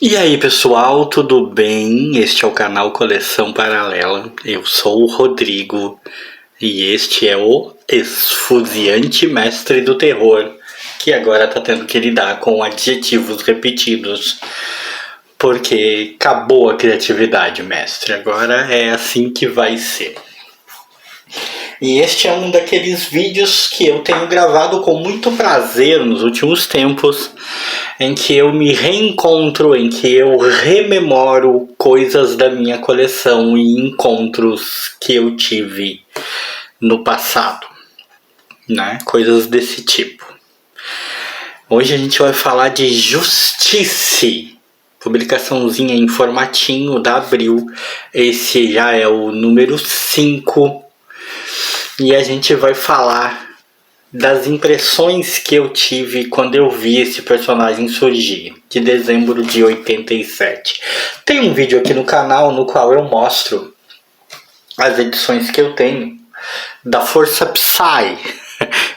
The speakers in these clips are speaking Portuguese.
E aí pessoal, tudo bem? Este é o canal Coleção Paralela. Eu sou o Rodrigo e este é o esfuziante mestre do terror, que agora tá tendo que lidar com adjetivos repetidos, porque acabou a criatividade, mestre. Agora é assim que vai ser. E este é um daqueles vídeos que eu tenho gravado com muito prazer nos últimos tempos, em que eu me reencontro, em que eu rememoro coisas da minha coleção e encontros que eu tive no passado, né? Coisas desse tipo. Hoje a gente vai falar de Justice, publicaçãozinha em formatinho da Abril. Esse já é o número 5. E a gente vai falar das impressões que eu tive quando eu vi esse personagem surgir, de dezembro de 87. Tem um vídeo aqui no canal no qual eu mostro as edições que eu tenho da Força Psy,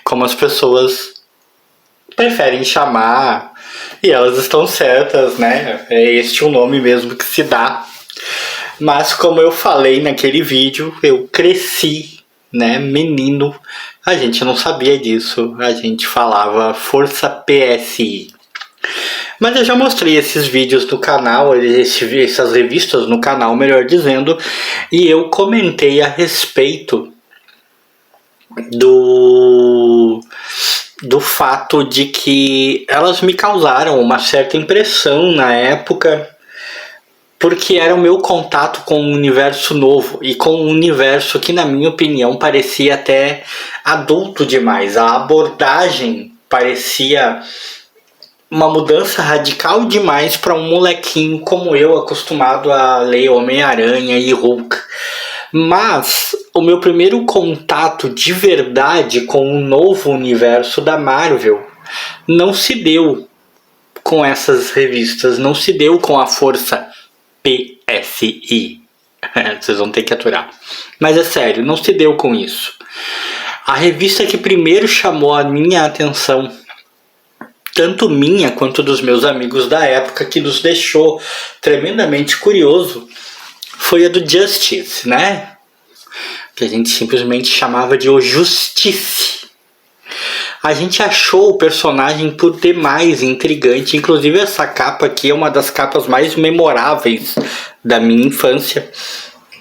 como as pessoas preferem chamar, e elas estão certas, né? É este o nome mesmo que se dá. Mas como eu falei naquele vídeo, eu cresci, né, menino, a gente não sabia disso, a gente falava Força PSI. Mas eu já mostrei esses vídeos no canal, essas revistas no canal, melhor dizendo, e eu comentei a respeito do fato de que elas me causaram uma certa impressão na época, porque era o meu contato com um universo novo e com um universo que, na minha opinião, parecia até adulto demais. A abordagem parecia uma mudança radical demais para um molequinho como eu, acostumado a ler Homem-Aranha e Hulk. Mas o meu primeiro contato de verdade com o novo universo da Marvel não se deu com essas revistas, não se deu com a Força PSI. Vocês vão ter que aturar. Mas é sério, não se deu com isso. A revista que primeiro chamou a minha atenção, tanto minha quanto dos meus amigos da época, que nos deixou tremendamente curioso, foi a do Justice, né? Que a gente simplesmente chamava de O Justice. A gente achou o personagem por demais intrigante, inclusive essa capa aqui é uma das capas mais memoráveis da minha infância,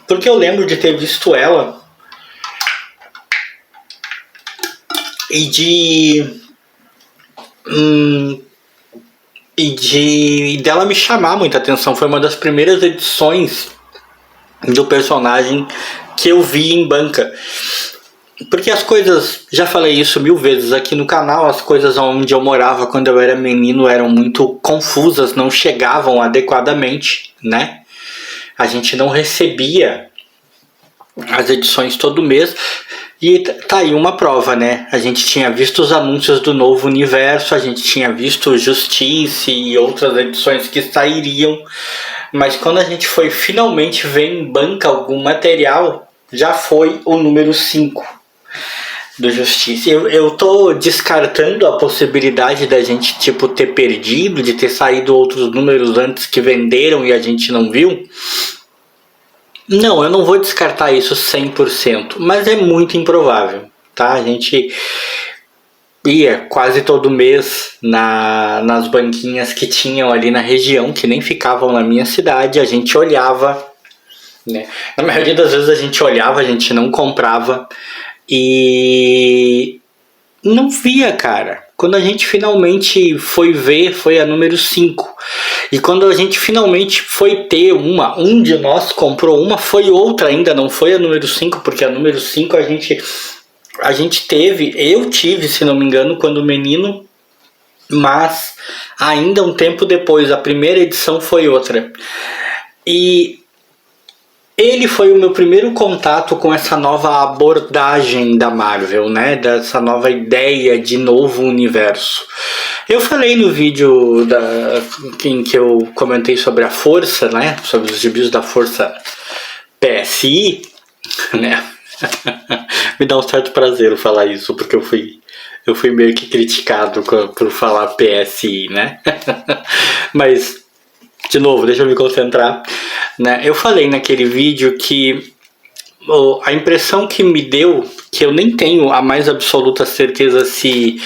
porque eu lembro de ter visto ela e dela me chamar muita atenção. Foi uma das primeiras edições do personagem que eu vi em banca. Porque as coisas, já falei isso 1000 vezes aqui no canal, as coisas onde eu morava quando eu era menino eram muito confusas, não chegavam adequadamente, né? A gente não recebia as edições todo mês. E tá aí uma prova, né? A gente tinha visto os anúncios do novo universo, a gente tinha visto Justice e outras edições que sairiam, mas quando a gente foi finalmente ver em banca algum material, já foi o número 5 do Justice. Eu tô descartando a possibilidade da gente tipo ter perdido, de ter saído outros números antes que venderam e a gente não viu. Não, eu não vou descartar isso 100%, mas é muito improvável, tá? A gente ia quase todo mês nas banquinhas que tinham ali na região, que nem ficavam na minha cidade, a gente olhava, né? Na maioria das vezes a gente olhava, a gente não comprava e não via, cara. Quando a gente finalmente foi ver, foi a número 5. E quando a gente finalmente foi ter um de nós comprou uma, foi outra ainda, não foi a número 5, porque a número 5 a gente teve, eu tive, se não me engano, quando menino, mas ainda um tempo depois, a primeira edição foi outra. E ele foi o meu primeiro contato com essa nova abordagem da Marvel, né? Dessa nova ideia de novo universo. Eu falei no vídeo em que eu comentei sobre a Força, né? Sobre os gibis da Força PSI, né? Me dá um certo prazer falar isso, porque eu fui meio que criticado por falar PSI, né? Mas De novo, deixa eu me concentrar, né? Eu falei naquele vídeo que a impressão que me deu, que eu nem tenho a mais absoluta certeza se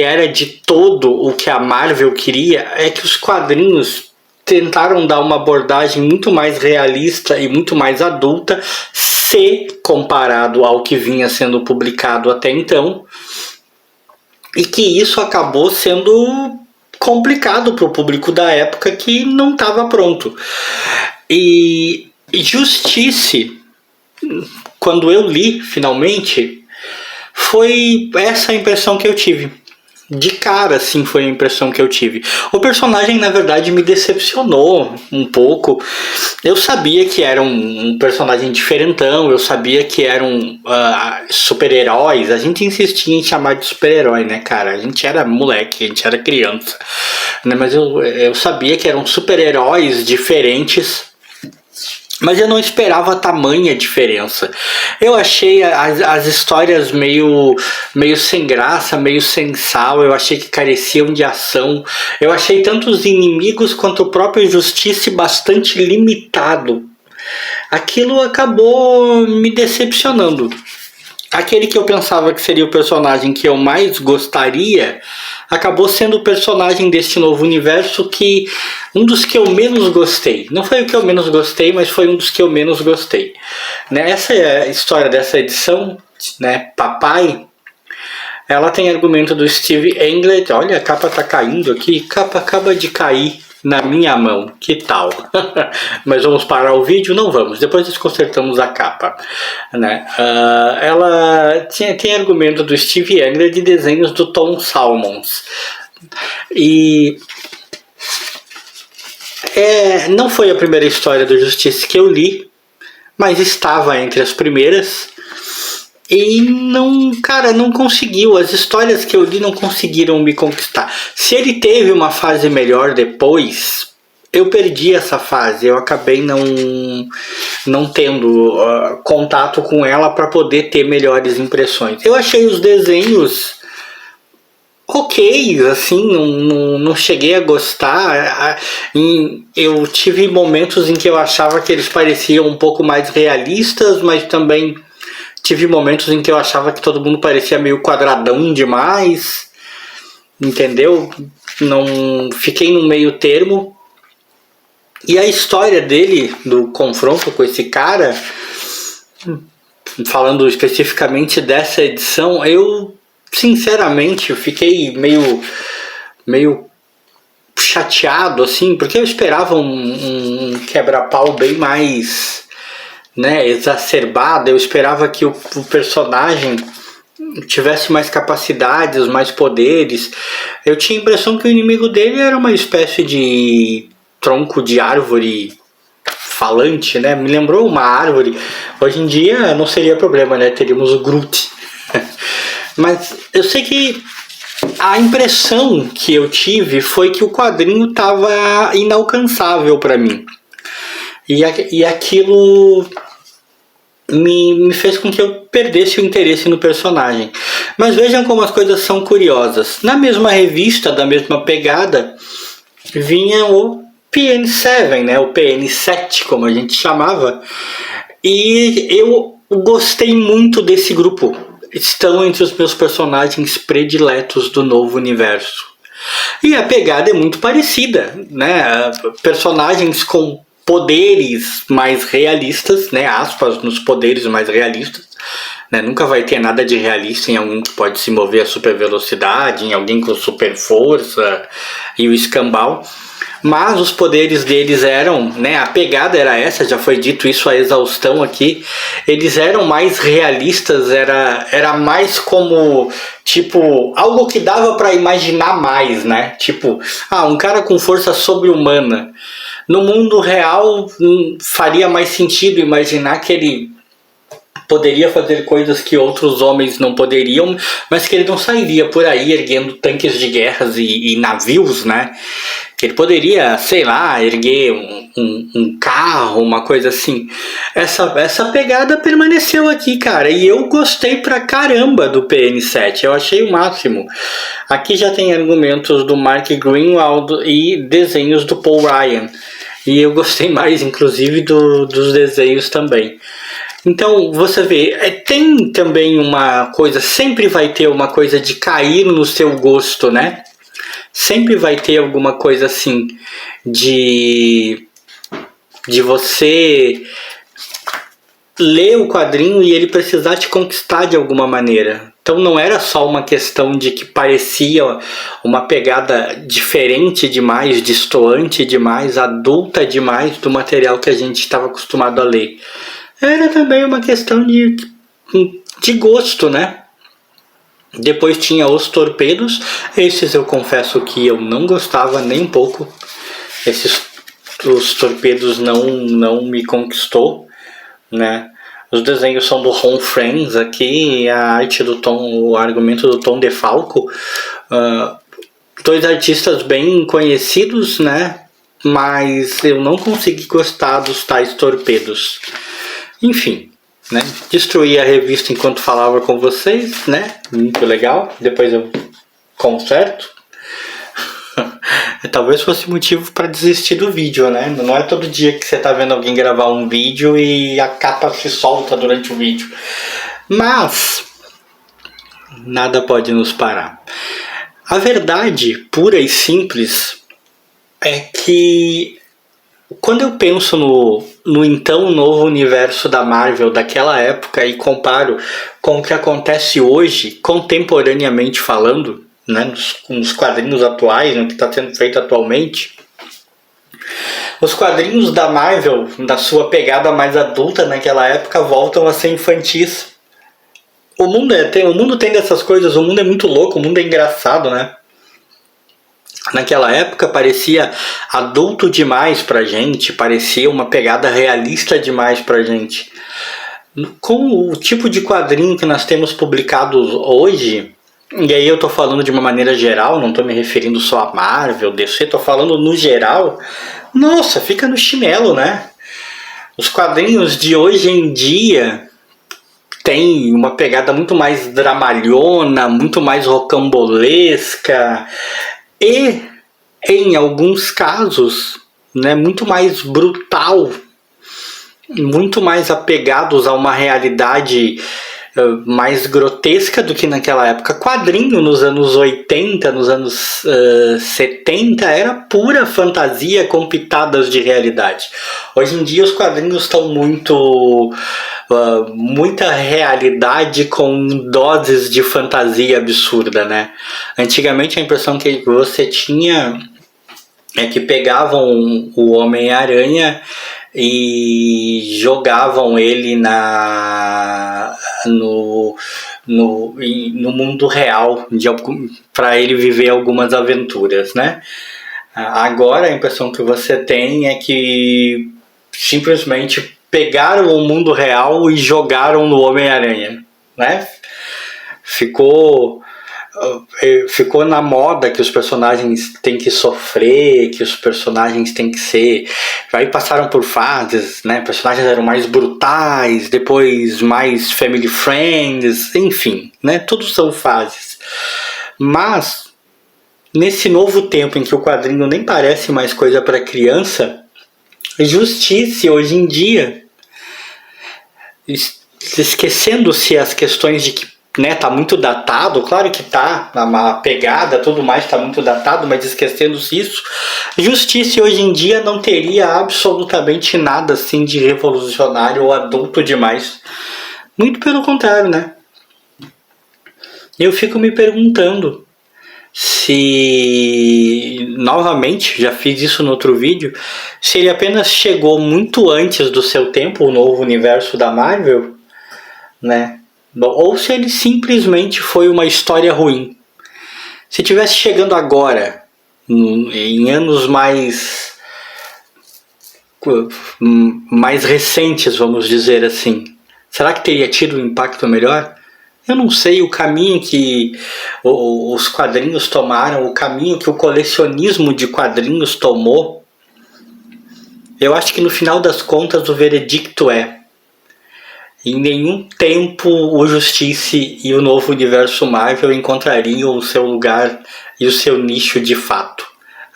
era de todo o que a Marvel queria, é que os quadrinhos tentaram dar uma abordagem muito mais realista e muito mais adulta, se comparado ao que vinha sendo publicado até então, e que isso acabou sendo complicado para o público da época que não estava pronto. E Justice, quando eu li finalmente, foi essa a impressão que eu tive. De cara, assim, foi a impressão que eu tive. O personagem, na verdade, me decepcionou um pouco. Eu sabia que era um personagem diferentão, eu sabia que eram super-heróis. A gente insistia em chamar de super-herói, né, cara? A gente era moleque, a gente era criança. Né? Mas eu sabia que eram super-heróis diferentes. Mas eu não esperava tamanha diferença. Eu achei as histórias meio sem graça, meio sem sal. Eu achei que careciam de ação. Eu achei tanto os inimigos quanto o próprio Justice bastante limitado. Aquilo acabou me decepcionando. Aquele que eu pensava que seria o personagem que eu mais gostaria acabou sendo o personagem deste novo universo, que um dos que eu menos gostei. Não foi o que eu menos gostei, mas foi um dos que eu menos gostei. Né? Essa é a história dessa edição, né? Papai. Ela tem argumento do Steve Englert. Olha, a capa tá caindo aqui. A capa acaba de cair na minha mão, que tal? Mas vamos parar o vídeo? Não vamos, depois nós consertamos a capa, né? Ela tem argumento do Steve Englert de desenhos do Tom Salmons, e não foi a primeira história do Justice que eu li, mas estava entre as primeiras. E não conseguiu. As histórias que eu li não conseguiram me conquistar. Se ele teve uma fase melhor depois, eu perdi essa fase. Eu acabei não tendo contato com ela para poder ter melhores impressões. Eu achei os desenhos ok, assim, não cheguei a gostar. Eu tive momentos em que eu achava que eles pareciam um pouco mais realistas, mas também tive momentos em que eu achava que todo mundo parecia meio quadradão demais, entendeu? Não fiquei no meio termo. E a história dele, do confronto com esse cara, falando especificamente dessa edição, eu sinceramente fiquei meio chateado, assim, porque eu esperava um quebra-pau bem mais, né, exacerbado. Eu esperava que o personagem tivesse mais capacidades, mais poderes. Eu tinha a impressão que o inimigo dele era uma espécie de tronco de árvore falante, né? Me lembrou uma árvore. Hoje em dia não seria problema, né? Teríamos o Groot. Mas eu sei que a impressão que eu tive foi que o quadrinho estava inalcançável para mim. E aquilo me fez com que eu perdesse o interesse no personagem. Mas vejam como as coisas são curiosas. Na mesma revista, da mesma pegada, vinha o PN7, né? O PN7, como a gente chamava. E eu gostei muito desse grupo. Estão entre os meus personagens prediletos do novo universo. E a pegada é muito parecida, né? Personagens com poderes mais realistas, né? Aspas nos poderes mais realistas. Né? Nunca vai ter nada de realista em alguém que pode se mover a super velocidade, em alguém com super força e o escambau. Mas os poderes deles eram, né, a pegada era essa, já foi dito isso a exaustão aqui. Eles eram mais realistas, era mais como, tipo, algo que dava para imaginar mais, né? Tipo, um cara com força sobre-humana. No mundo real faria mais sentido imaginar que ele poderia fazer coisas que outros homens não poderiam, mas que ele não sairia por aí erguendo tanques de guerras e navios, né? Ele poderia, sei lá, erguer um carro, uma coisa assim. Essa pegada permaneceu aqui, cara. E eu gostei pra caramba do PN7. Eu achei o máximo. Aqui já tem argumentos do Mark Greenwald e desenhos do Paul Ryan. E eu gostei mais, inclusive, dos desenhos também. Então, você vê, tem também uma coisa, sempre vai ter uma coisa de cair no seu gosto, né? Sempre vai ter alguma coisa assim de você ler o quadrinho e ele precisar te conquistar de alguma maneira. Então não era só uma questão de que parecia uma pegada diferente demais, destoante demais, adulta demais do material que a gente estava acostumado a ler. Era também uma questão de gosto, né? Depois tinha os torpedos. Esses eu confesso que eu não gostava nem um pouco. Os torpedos não me conquistou, né? Os desenhos são do Ron Frenz aqui, a arte do Tom, o argumento do Tom DeFalco. Dois artistas bem conhecidos, né? Mas eu não consegui gostar dos tais torpedos. Enfim, né? Destruí a revista enquanto falava com vocês, né? Muito legal. Depois eu conserto. Talvez fosse motivo para desistir do vídeo, né? Não é todo dia que você tá vendo alguém gravar um vídeo e a capa se solta durante o vídeo. Mas nada pode nos parar. A verdade pura e simples é que quando eu penso no então novo universo da Marvel daquela época e comparo com o que acontece hoje, contemporaneamente falando, né, nos quadrinhos atuais, no que está sendo feito atualmente, os quadrinhos da Marvel, da sua pegada mais adulta naquela época, voltam a ser infantis. O mundo tem dessas coisas, o mundo é muito louco, o mundo é engraçado, né? Naquela época parecia adulto demais pra gente, parecia uma pegada realista demais pra gente. Com o tipo de quadrinho que nós temos publicado hoje, e aí eu tô falando de uma maneira geral, não tô me referindo só a Marvel, DC, tô falando no geral, nossa, fica no chinelo, né? Os quadrinhos de hoje em dia tem uma pegada muito mais dramalhona, muito mais rocambolesca, e, em alguns casos, né, muito mais brutal, muito mais apegados a uma realidade mais grotesca do que naquela época. Quadrinho nos anos 80, nos anos 70, era pura fantasia com pitadas de realidade. Hoje em dia os quadrinhos estão muita realidade com doses de fantasia absurda, né? Antigamente a impressão que você tinha é que pegavam o Homem-Aranha e jogavam ele no mundo real para ele viver algumas aventuras, né? Agora a impressão que você tem é que simplesmente pegaram o mundo real e jogaram no Homem-Aranha, né? Ficou na moda que os personagens têm que sofrer, que os personagens têm que ser... Aí passaram por fases, né? Personagens eram mais brutais, depois mais family friends, enfim, né? Tudo são fases. Mas, nesse novo tempo em que o quadrinho nem parece mais coisa para criança, justiça hoje em dia, esquecendo-se as questões de que, né, tá muito datado, claro que tá, a pegada, tudo mais tá muito datado, mas esquecendo-se isso, Justiça hoje em dia não teria absolutamente nada assim de revolucionário ou adulto demais. Muito pelo contrário, né? Eu fico me perguntando se, novamente, já fiz isso no outro vídeo, se ele apenas chegou muito antes do seu tempo, o novo universo da Marvel, né? Ou se ele simplesmente foi uma história ruim. Se tivesse chegando agora, em anos mais recentes, vamos dizer assim, será que teria tido um impacto melhor? Eu não sei o caminho que os quadrinhos tomaram, o caminho que o colecionismo de quadrinhos tomou. Eu acho que no final das contas o veredicto é: em nenhum tempo o Justice e o novo universo Marvel encontrariam o seu lugar e o seu nicho de fato.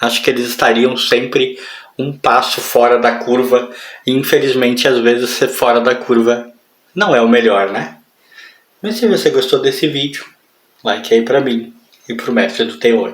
Acho que eles estariam sempre um passo fora da curva, e infelizmente às vezes ser fora da curva não é o melhor, né? Mas se você gostou desse vídeo, like aí pra mim e pro Mestre do Terror.